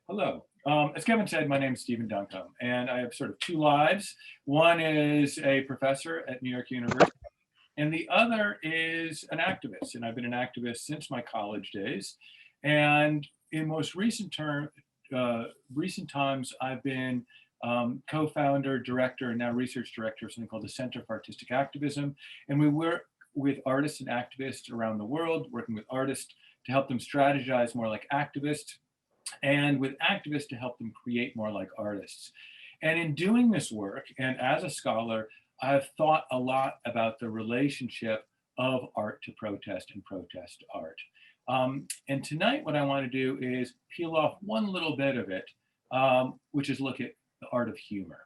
Hello. As Kevin said, my name is Stephen Duncombe, and I have sort of two lives. One is a professor at New York University, and the other is an activist. And I've been an activist since my college days. And in most recent times, I've been co-founder, director, and now research director of something called the Center for Artistic Activism. And we work with artists and activists around the world, working with artists to help them strategize more like activists, and with activists to help them create more like artists. And in doing this work, and as a scholar, I've thought a lot about the relationship of art to protest and protest to art. And tonight, what I want to do is peel off one little bit of it, which is look at the art of humor.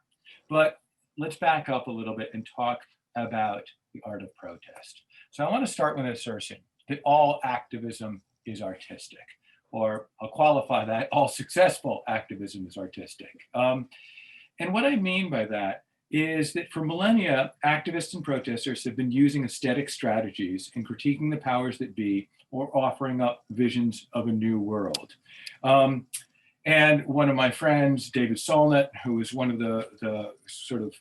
But let's back up a little bit and talk about the art of protest. So I want to start with an assertion that all activism is artistic, or I'll qualify that, all successful activism is artistic. And what I mean by that is that for millennia, activists and protesters have been using aesthetic strategies in critiquing the powers that be or offering up visions of a new world. And one of my friends, David Solnit, who was one of the sort of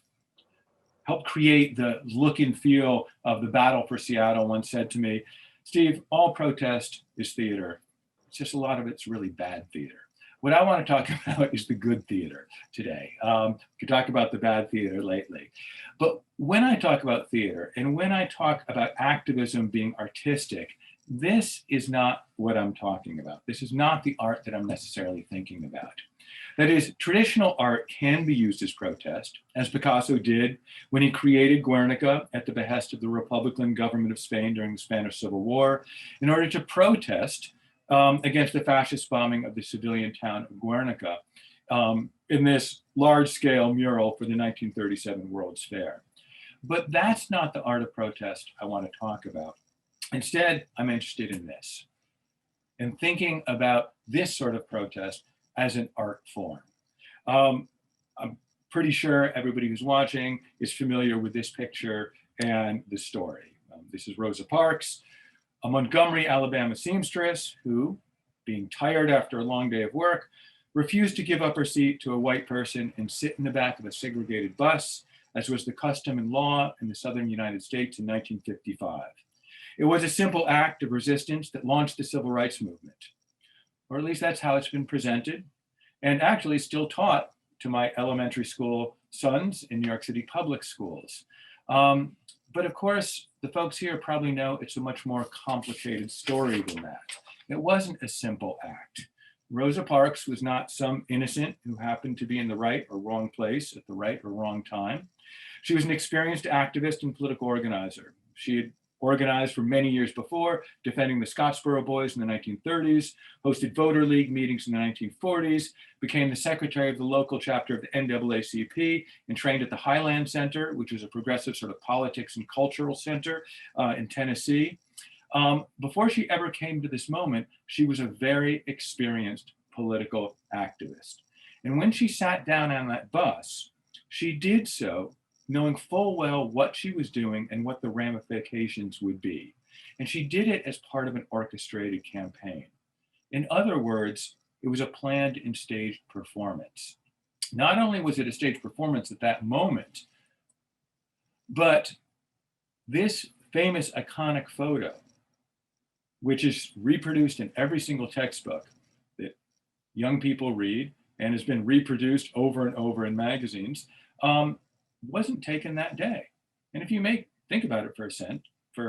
helped create the look and feel of the Battle for Seattle, once said to me, Steve, all protest is theater. It's just a lot of it's really bad theater. What I want to talk about is the good theater today. We could talk about the bad theater lately. But when I talk about theater and when I talk about activism being artistic, this is not what I'm talking about. This is not the art that I'm necessarily thinking about. That is, traditional art can be used as protest, as Picasso did when he created Guernica at the behest of the Republican government of Spain during the Spanish Civil War, in order to protest against the fascist bombing of the civilian town of Guernica in this large-scale mural for the 1937 World's Fair. But that's not the art of protest I want to talk about. Instead, I'm interested in this, in thinking about this sort of protest as an art form. I'm pretty sure everybody who's watching is familiar with this picture and the story. This is Rosa Parks, a Montgomery, Alabama seamstress who, being tired after a long day of work, refused to give up her seat to a white person and sit in the back of a segregated bus, as was the custom and law in the southern United States in 1955. It was a simple act of resistance that launched the civil rights movement, or at least that's how it's been presented, and actually still taught to my elementary school sons in New York City public schools. But of course, the folks here probably know it's a much more complicated story than that. It wasn't a simple act. Rosa Parks was not some innocent who happened to be in the right or wrong place at the right or wrong time. She was an experienced activist and political organizer. She had organized for many years before, defending the Scottsboro Boys in the 1930s, hosted voter league meetings in the 1940s, became the secretary of the local chapter of the NAACP, and trained at the Highland Center, which is a progressive sort of politics and cultural center in Tennessee. Before she ever came to this moment, she was a very experienced political activist. And when she sat down on that bus, she did so knowing full well what she was doing and what the ramifications would be. And she did it as part of an orchestrated campaign. In other words, it was a planned and staged performance. Not only was it a staged performance at that moment, but this famous iconic photo, which is reproduced in every single textbook that young people read and has been reproduced over and over in magazines, wasn't taken that day. And if you think about it for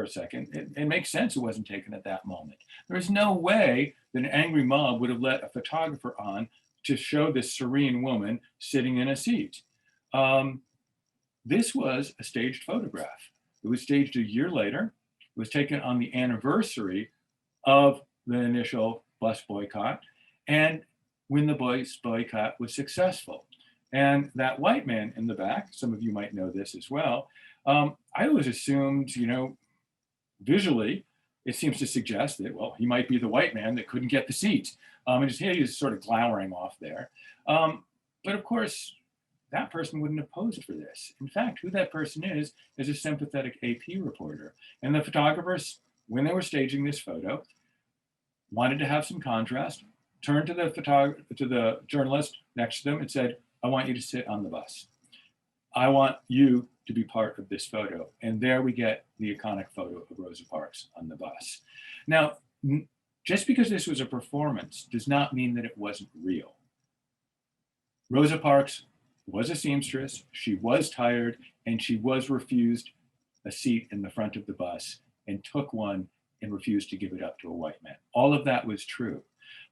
a second, it makes sense it wasn't taken at that moment. There's no way that an angry mob would have let a photographer on to show this serene woman sitting in a seat. This was a staged photograph. It was staged a year later. It was taken on the anniversary of the initial bus boycott, and when the bus boycott was successful. And that white man in the back, some of you might know this as well, I always assumed, visually, it seems to suggest that, well, he might be the white man that couldn't get the seat. And his head is sort of glowering off there. But of course, that person wouldn't have posed for this. In fact, who that person is a sympathetic AP reporter. And the photographers, when they were staging this photo, wanted to have some contrast, turned to the journalist next to them and said, I want you to sit on the bus. I want you to be part of this photo. And there we get the iconic photo of Rosa Parks on the bus. Now, just because this was a performance does not mean that it wasn't real. Rosa Parks was a seamstress, she was tired, and she was refused a seat in the front of the bus and took one and refused to give it up to a white man. All of that was true.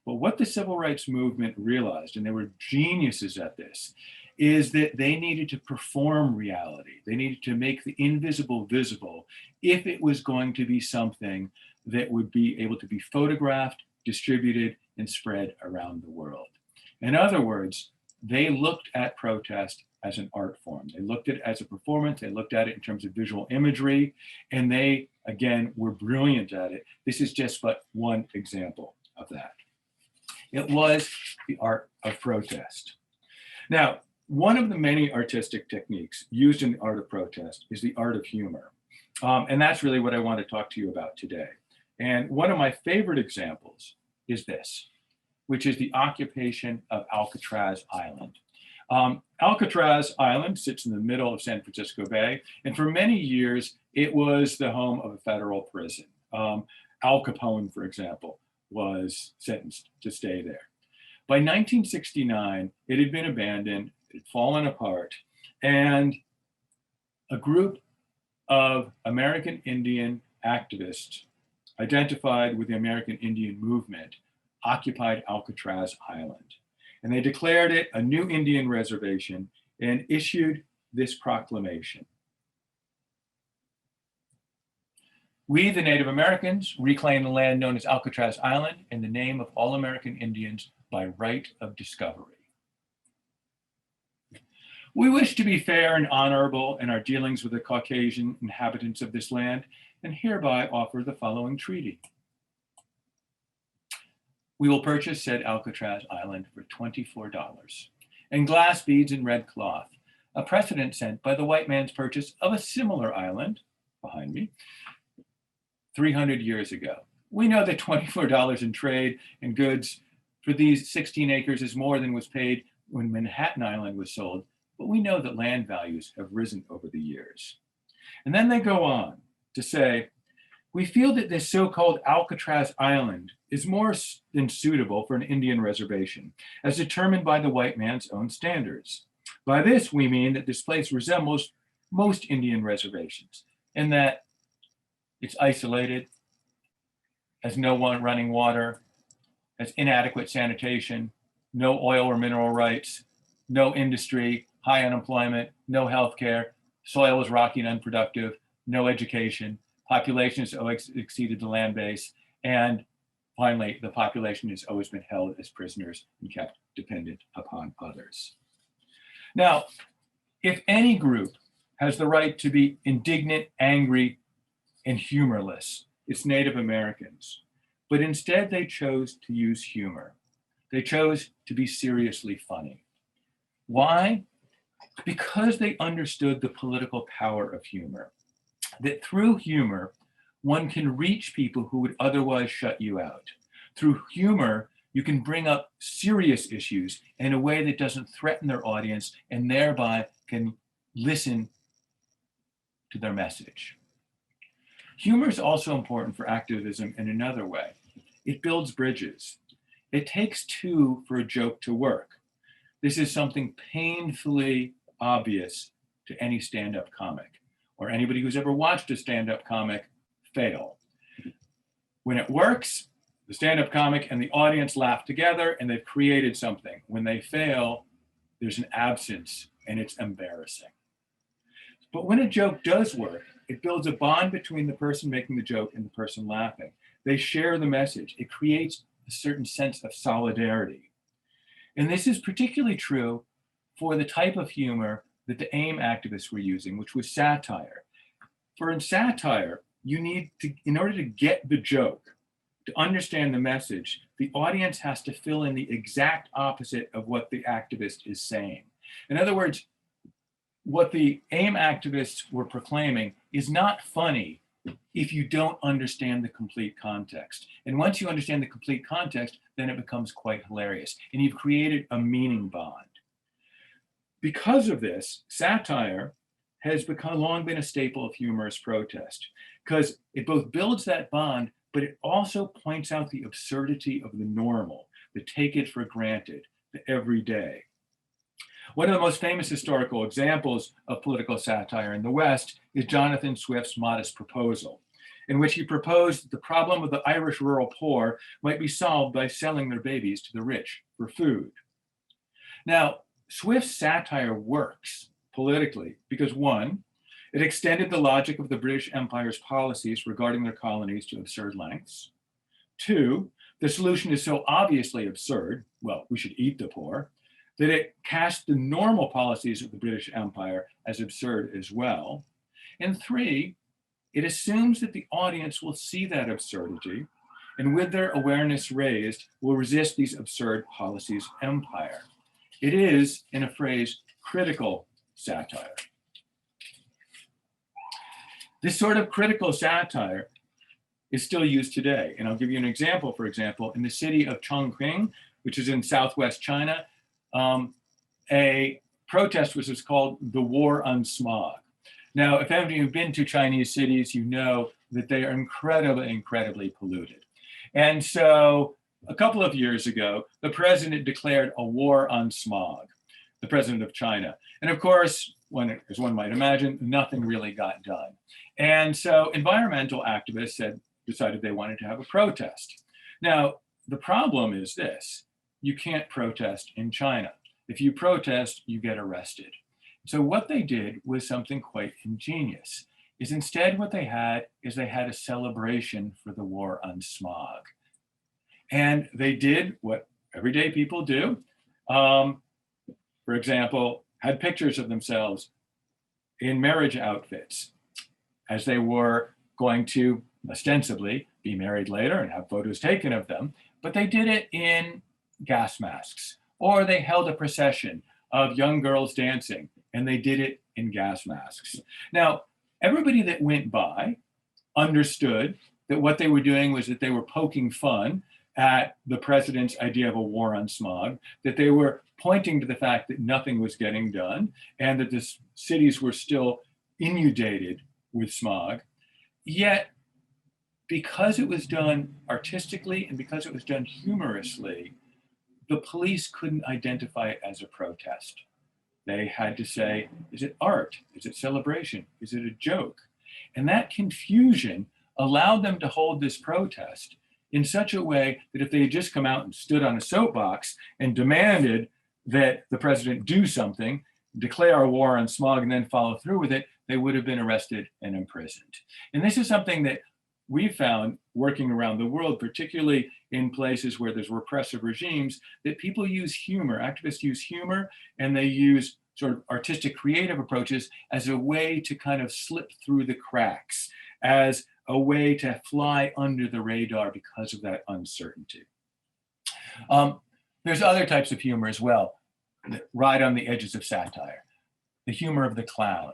But what the civil rights movement realized, and they were geniuses at this, is that they needed to perform reality. They needed to make the invisible visible if it was going to be something that would be able to be photographed, distributed, and spread around the world. In other words, they looked at protest as an art form. They looked at it as a performance. They looked at it in terms of visual imagery, and they, again, were brilliant at it. This is just but one example of that. It was the art of protest. Now, one of the many artistic techniques used in the art of protest is the art of humor. And that's really what I want to talk to you about today. And one of my favorite examples is this, which is the occupation of Alcatraz Island. Alcatraz Island sits in the middle of San Francisco Bay, and for many years, it was the home of a federal prison. Al Capone, for example, was sentenced to stay there. By 1969, it had been abandoned, it had fallen apart, and a group of American Indian activists identified with the American Indian movement occupied Alcatraz Island. And they declared it a new Indian reservation and issued this proclamation. We, the Native Americans, reclaim the land known as Alcatraz Island in the name of all American Indians by right of discovery. We wish to be fair and honorable in our dealings with the Caucasian inhabitants of this land, and hereby offer the following treaty. We will purchase said Alcatraz Island for $24, and glass beads and red cloth, a precedent set by the white man's purchase of a similar island, behind me, 300 years ago. We know that $24 in trade and goods for these 16 acres is more than was paid when Manhattan Island was sold, but we know that land values have risen over the years. And then they go on to say, we feel that this so-called Alcatraz Island is more than suitable for an Indian reservation, as determined by the white man's own standards. By this, we mean that this place resembles most Indian reservations, in that it's isolated, has no running water, has inadequate sanitation, no oil or mineral rights, no industry, high unemployment, no healthcare, soil is rocky and unproductive, no education, population has always exceeded the land base, and finally, the population has always been held as prisoners and kept dependent upon others. Now, if any group has the right to be indignant, angry, and humorless, it's Native Americans. But instead, they chose to use humor. They chose to be seriously funny. Why? Because they understood the political power of humor. That through humor, one can reach people who would otherwise shut you out. Through humor, you can bring up serious issues in a way that doesn't threaten their audience and thereby can listen to their message. Humor is also important for activism in another way. It builds bridges. It takes two for a joke to work. This is something painfully obvious to any stand-up comic, or anybody who's ever watched a stand-up comic fail. When it works, the stand-up comic and the audience laugh together and they've created something. When they fail, there's an absence and it's embarrassing. But when a joke does work, it builds a bond between the person making the joke and the person laughing. They share the message. It creates a certain sense of solidarity. And this is particularly true for the type of humor that the AIM activists were using, which was satire. For in satire, you need to, in order to get the joke, to understand the message, the audience has to fill in the exact opposite of what the activist is saying. In other words, what the AIM activists were proclaiming is not funny if you don't understand the complete context. And once you understand the complete context, then it becomes quite hilarious. And you've created a meaning bond. Because of this, satire has long been a staple of humorous protest, because it both builds that bond, but it also points out the absurdity of the normal, the take it for granted, the everyday. One of the most famous historical examples of political satire in the West is Jonathan Swift's Modest Proposal, in which he proposed that the problem of the Irish rural poor might be solved by selling their babies to the rich for food. Now, Swift's satire works politically because, one, it extended the logic of the British Empire's policies regarding their colonies to absurd lengths. Two, the solution is so obviously absurd, well, we should eat the poor, that it cast the normal policies of the British Empire as absurd as well. And three, it assumes that the audience will see that absurdity and with their awareness raised, will resist these absurd policies of empire. It is, in a phrase, critical satire. This sort of critical satire is still used today. And I'll give you an example. For example, in the city of Chongqing, which is in southwest China, a protest was called the War on Smog. Now, if any of you have been to Chinese cities, you know that they are incredibly, incredibly polluted. And so a couple of years ago, the president declared a war on smog, the president of China. And of course, as one might imagine, nothing really got done. And so environmental activists decided they wanted to have a protest. Now, the problem is this: you can't protest in China. If you protest, you get arrested. So what they did was something quite ingenious. Instead what they had a celebration for the war on smog. And they did what everyday people do. For example, had pictures of themselves in marriage outfits as they were going to ostensibly be married later and have photos taken of them, but they did it in gas masks. Or they held a procession of young girls dancing, and they did it in gas masks. Now, everybody that went by understood that what they were doing was that they were poking fun at the president's idea of a war on smog, that they were pointing to the fact that nothing was getting done, and that the cities were still inundated with smog. Yet, because it was done artistically and because it was done humorously, the police couldn't identify it as a protest. They had to say, is it art? Is it celebration? Is it a joke? And that confusion allowed them to hold this protest in such a way that if they had just come out and stood on a soapbox and demanded that the president do something, declare a war on smog, and then follow through with it, they would have been arrested and imprisoned. And this is something that we found working around the world, particularly in places where there's repressive regimes, that people use humor, activists use humor, and they use sort of artistic creative approaches as a way to kind of slip through the cracks, as a way to fly under the radar because of that uncertainty. There's other types of humor as well that ride on the edges of satire, the humor of the clown.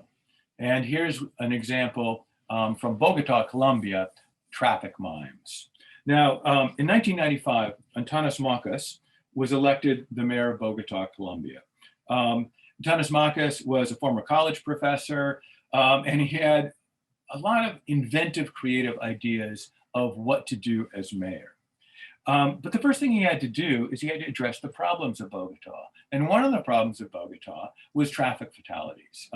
And here's an example from Bogota, Colombia, traffic mimes. Now, in 1995, Antanas Mockus was elected the mayor of Bogota, Colombia. Antanas Mockus was a former college professor, and he had a lot of inventive, creative ideas of what to do as mayor. But the first thing he had to do is he had to address the problems of Bogota. And one of the problems of Bogota was traffic fatalities.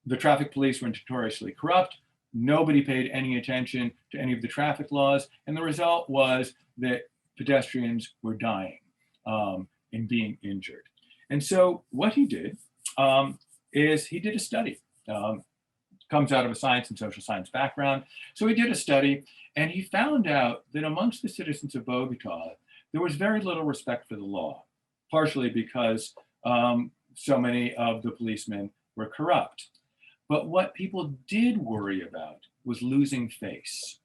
The traffic police were notoriously corrupt. Nobody paid any attention to any of the traffic laws. And the result was that pedestrians were dying and being injured. And so what he did is he did a study. Comes out of a science and social science background. So he did a study, and he found out that amongst the citizens of Bogota, there was very little respect for the law, partially because so many of the policemen were corrupt. But what people did worry about was losing face.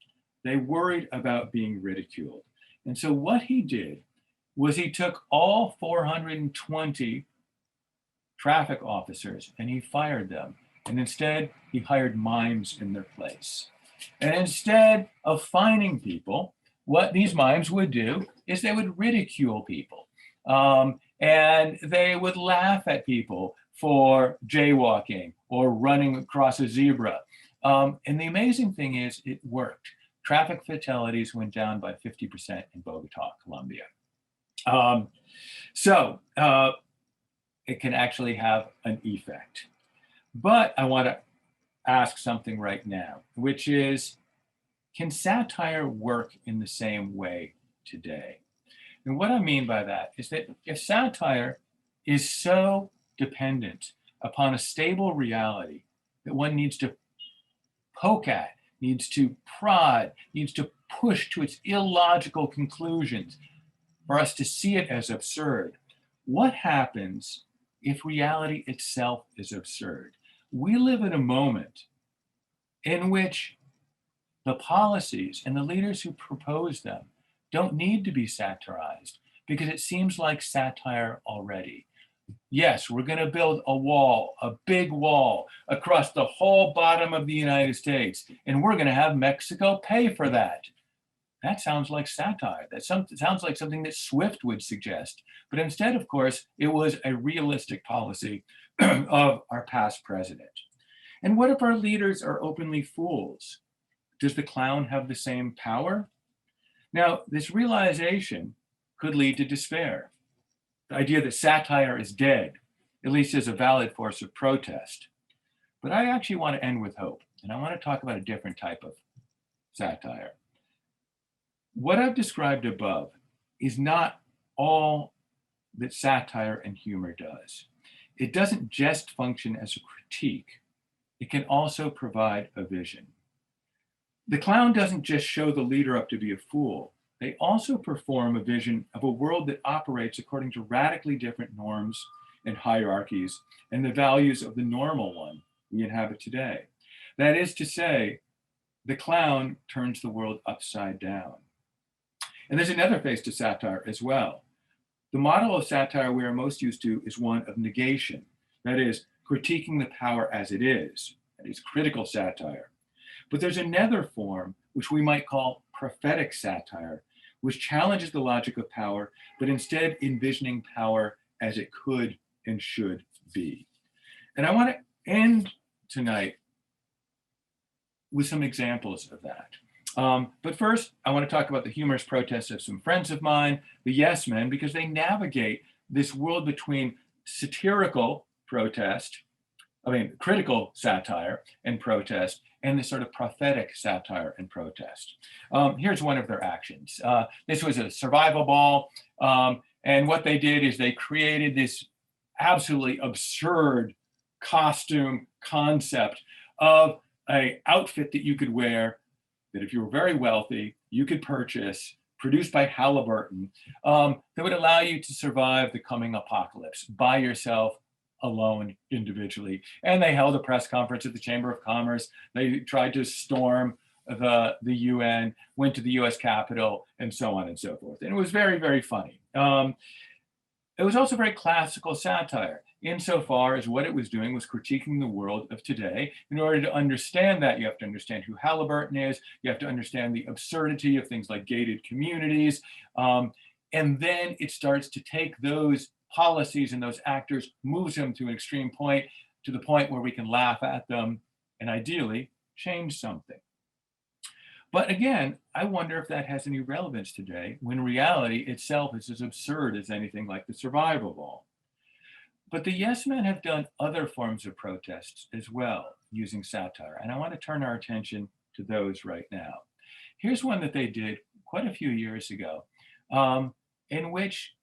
They worried about being ridiculed. And so what he did was he took all 420 traffic officers and he fired them. And instead, he hired mimes in their place. And instead of fining people, what these mimes would do is they would ridicule people. And they would laugh at people for jaywalking or running across a zebra. And the amazing thing is it worked. Traffic fatalities went down by 50% in Bogota, Colombia. So it can actually have an effect. But I want to ask something right now, which is, can satire work in the same way today? And what I mean by that is that if satire is so dependent upon a stable reality that one needs to poke at, needs to prod, needs to push to its illogical conclusions for us to see it as absurd, what happens if reality itself is absurd? We live in a moment in which the policies and the leaders who propose them don't need to be satirized because it seems like satire already. Yes, we're going to build a wall, a big wall across the whole bottom of the United States, and we're going to have Mexico pay for that. That sounds like satire. That sounds like something that Swift would suggest. But instead, of course, it was a realistic policy of our past president. And what if our leaders are openly fools? Does the clown have the same power? Now, this realization could lead to despair. The idea that satire is dead, at least as a valid force of protest. But I actually want to end with hope, and I want to talk about a different type of satire. What I've described above is not all that satire and humor does. It doesn't just function as a critique. It can also provide a vision. The clown doesn't just show the leader up to be a fool. They also perform a vision of a world that operates according to radically different norms and hierarchies and the values of the normal one we inhabit today. That is to say, the clown turns the world upside down. And there's another face to satire as well. The model of satire we are most used to is one of negation, that is, critiquing the power as it is, that is, critical satire. But there's another form, which we might call prophetic satire, which challenges the logic of power, but instead envisioning power as it could and should be. And I want to end tonight with some examples of that. But first, I want to talk about the humorous protests of some friends of mine, the Yes Men, because they navigate this world between satirical protest, critical satire and protest, and this sort of prophetic satire and protest. Here's one of their actions. This was a survival ball, and what they did is they created this absolutely absurd costume concept of an outfit that you could wear, that if you were very wealthy, you could purchase, produced by Halliburton, that would allow you to survive the coming apocalypse by yourself, alone, individually. And they held a press conference at the Chamber of Commerce. They tried to storm the UN, went to the US Capitol, and so on and so forth. And it was very, very funny. It was also very classical satire, insofar as what it was doing was critiquing the world of today. In order to understand that, you have to understand who Halliburton is, you have to understand the absurdity of things like gated communities, and then it starts to take those policies and those actors, moves them to an extreme point, to the point where we can laugh at them and ideally change something. But again, I wonder if that has any relevance today when reality itself is as absurd as anything like the survival ball. But the Yes Men have done other forms of protests as well using satire, and I want to turn our attention to those right now. Here's one that they did quite a few years ago, in which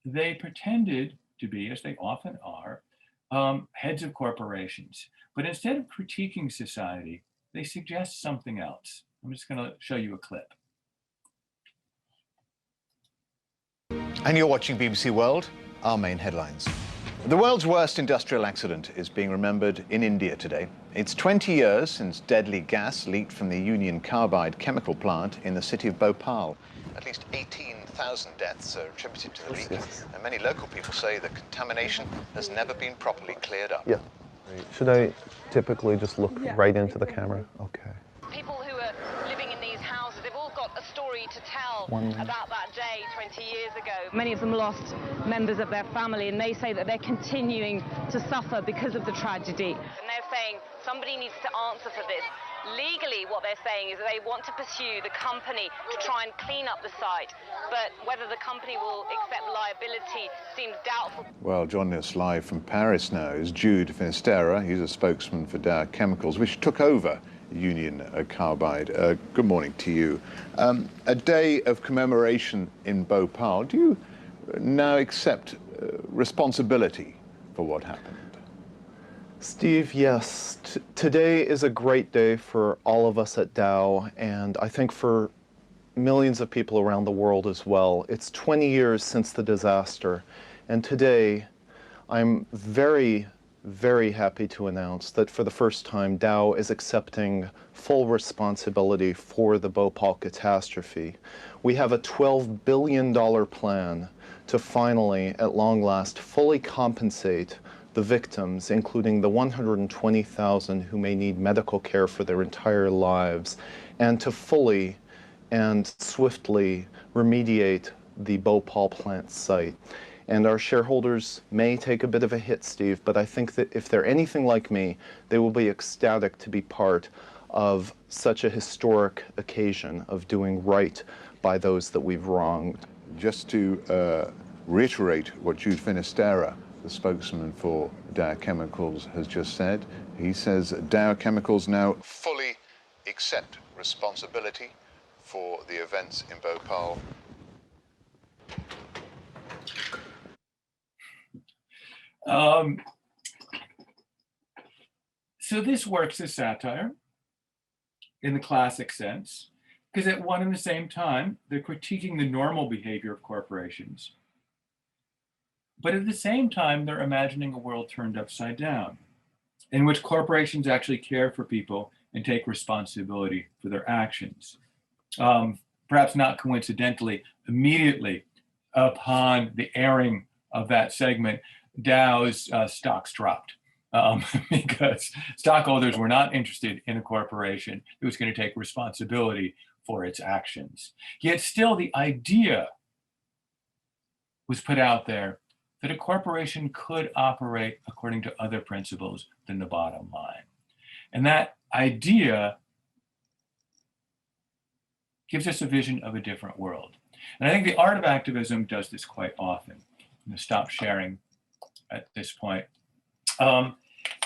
they pretended to be, as they often are, heads of corporations. But instead of critiquing society, they suggest something else. I'm just going to show you a clip. And you're watching BBC World, our main headlines. The world's worst industrial accident is being remembered in India today. It's 20 years since deadly gas leaked from the Union Carbide chemical plant in the city of Bhopal. At least 18,000 deaths are attributed to the leak, and many local people say the contamination has never been properly cleared up. Yeah. Should I typically just look right into the camera? Okay. to tell about that day 20 years ago. Many of them lost members of their family, and they say that they're continuing to suffer because of the tragedy. And they're saying somebody needs to answer for this. Legally, what they're saying is that they want to pursue the company to try and clean up the site, but whether the company will accept liability seems doubtful. Well, joining us live from Paris now is Jude Finisterra. He's a spokesman for Dow Chemicals, which took over Union Carbide. Good morning to you. A day of commemoration in Bhopal. Do you now accept responsibility for what happened? Steve, yes. Today is a great day for all of us at Dow, and I think for millions of people around the world as well. It's 20 years since the disaster, and today I'm very, very happy to announce that for the first time Dow is accepting full responsibility for the Bhopal catastrophe. We have a $12 billion plan to finally, at long last, fully compensate the victims, including the 120,000 who may need medical care for their entire lives, and to fully and swiftly remediate the Bhopal plant site. And our shareholders may take a bit of a hit, Steve, but I think that if they're anything like me, they will be ecstatic to be part of such a historic occasion of doing right by those that we've wronged. Just to reiterate what Jude Finisterra, the spokesman for Dow Chemicals, has just said, he says Dow Chemicals now fully accept responsibility for the events in Bhopal. So this works as satire in the classic sense, because at one and the same time, they're critiquing the normal behavior of corporations. But at the same time, they're imagining a world turned upside down, in which corporations actually care for people and take responsibility for their actions. Perhaps not coincidentally, immediately upon the airing of that segment, Dow's stocks dropped because stockholders were not interested in a corporation that was going to take responsibility for its actions. Yet still the idea was put out there that a corporation could operate according to other principles than the bottom line. And that idea gives us a vision of a different world. And I think the art of activism does this quite often. I'm going to stop sharing at this point.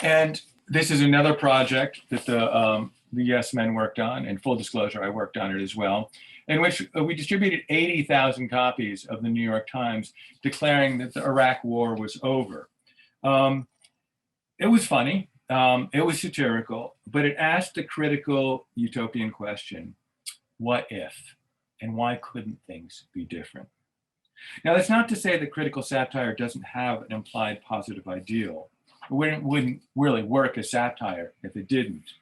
And this is another project that the Yes Men worked on, and full disclosure, I worked on it as well, in which we distributed 80,000 copies of the New York Times declaring that the Iraq War was over. It was funny, it was satirical, but it asked the critical utopian question, what if? And why couldn't things be different? Now, that's not to say that critical satire doesn't have an implied positive ideal. It wouldn't really work as satire if it didn't.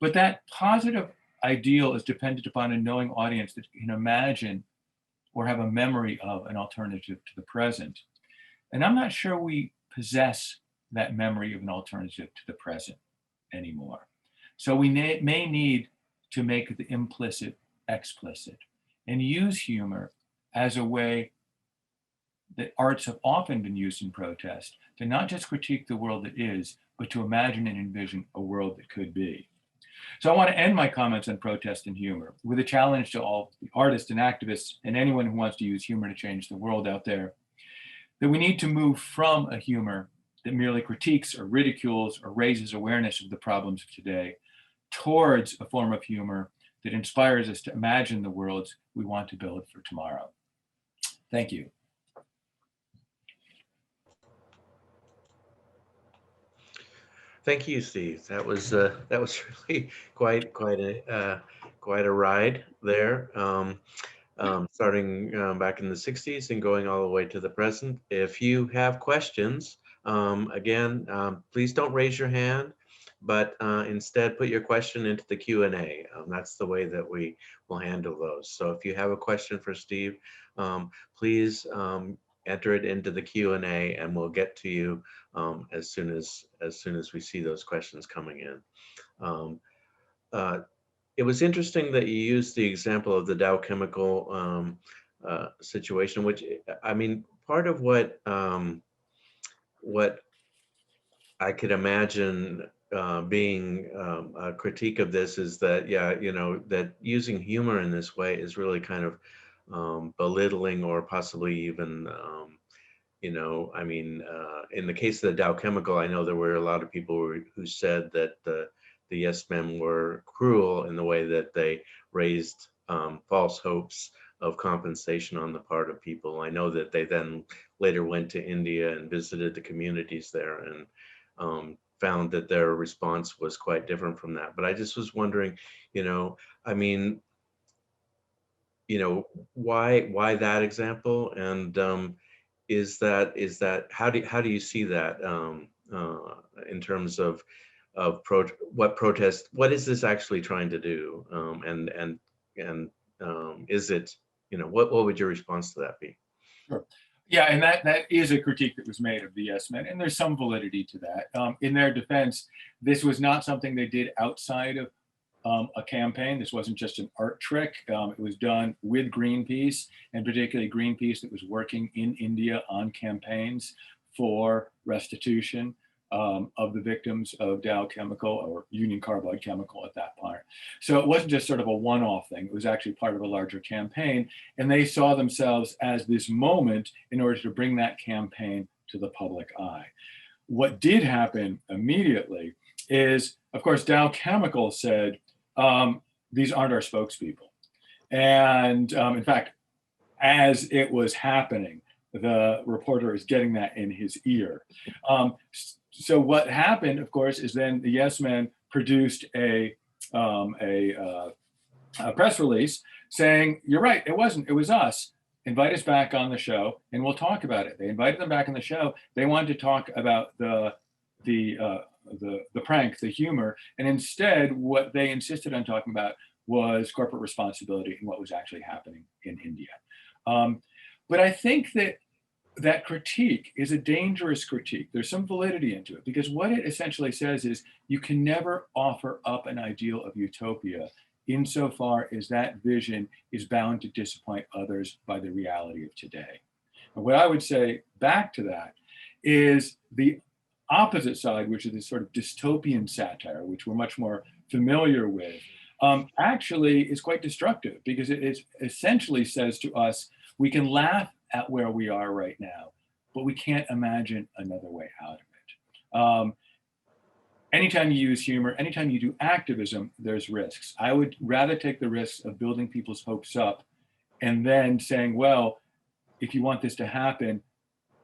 But that positive ideal is dependent upon a knowing audience that can imagine or have a memory of an alternative to the present. And I'm not sure we possess that memory of an alternative to the present anymore. So we may need to make the implicit explicit and use humor as a way that arts have often been used in protest to not just critique the world that is, but to imagine and envision a world that could be. So I want to end my comments on protest and humor with a challenge to all the artists and activists and anyone who wants to use humor to change the world out there, that we need to move from a humor that merely critiques or ridicules or raises awareness of the problems of today towards a form of humor that inspires us to imagine the worlds we want to build for tomorrow. Thank you. Thank you, Steve. That was really quite a ride there. Starting back in the 60s and going all the way to the present. If you have questions, again, please don't raise your hand, but instead put your question into the Q&A. That's the way that we will handle those. So if you have a question for Steve, please enter it into the Q&A, and we'll get to you as soon as we see those questions coming in. it was interesting that you used the example of the Dow Chemical situation, which I mean, part of what I could imagine being a critique of this is that, yeah, you know, that using humor in this way is really kind of belittling or possibly even, you know, I mean, in the case of the Dow Chemical, I know there were a lot of people who said that the yes men were cruel in the way that they raised false hopes of compensation on the part of people. I know that they then later went to India and visited the communities there and found that their response was quite different from that. But I just was wondering, you know, I mean, you know, why that example, and is that how do you see that in terms of what is this actually trying to do, and is it, you know, what would your response to that be? Sure. Yeah, and that is a critique that was made of the Yes Men, and there's some validity to that. In their defense, this was not something they did outside of a campaign. This wasn't just an art trick. It was done with Greenpeace, and particularly Greenpeace that was working in India on campaigns for restitution of the victims of Dow Chemical or Union Carbide Chemical at that point. So it wasn't just sort of a one-off thing. It was actually part of a larger campaign, and they saw themselves as this moment in order to bring that campaign to the public eye. What did happen immediately is, of course, Dow Chemical said, these aren't our spokespeople. And in fact, as it was happening, the reporter is getting that in his ear. So what happened, of course, is then the Yes Men produced a press release saying, "You're right, it wasn't. It was us. Invite us back on the show, and we'll talk about it." They invited them back on the show. They wanted to talk about the prank, the humor, and instead, what they insisted on talking about was corporate responsibility and what was actually happening in India. But I think that critique is a dangerous critique. There's some validity into it, because what it essentially says is you can never offer up an ideal of utopia insofar as that vision is bound to disappoint others by the reality of today. And what I would say back to that is the opposite side, which is this sort of dystopian satire, which we're much more familiar with, actually is quite destructive, because it essentially says to us, we can laugh at where we are right now, but we can't imagine another way out of it. Anytime you use humor, anytime you do activism, there's risks. I would rather take the risks of building people's hopes up and then saying, well, if you want this to happen,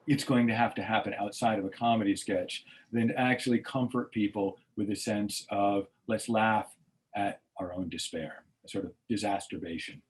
it's going to happen outside of a comedy sketch, than to actually comfort people with a sense of let's laugh at our own despair, a sort of disasterbation.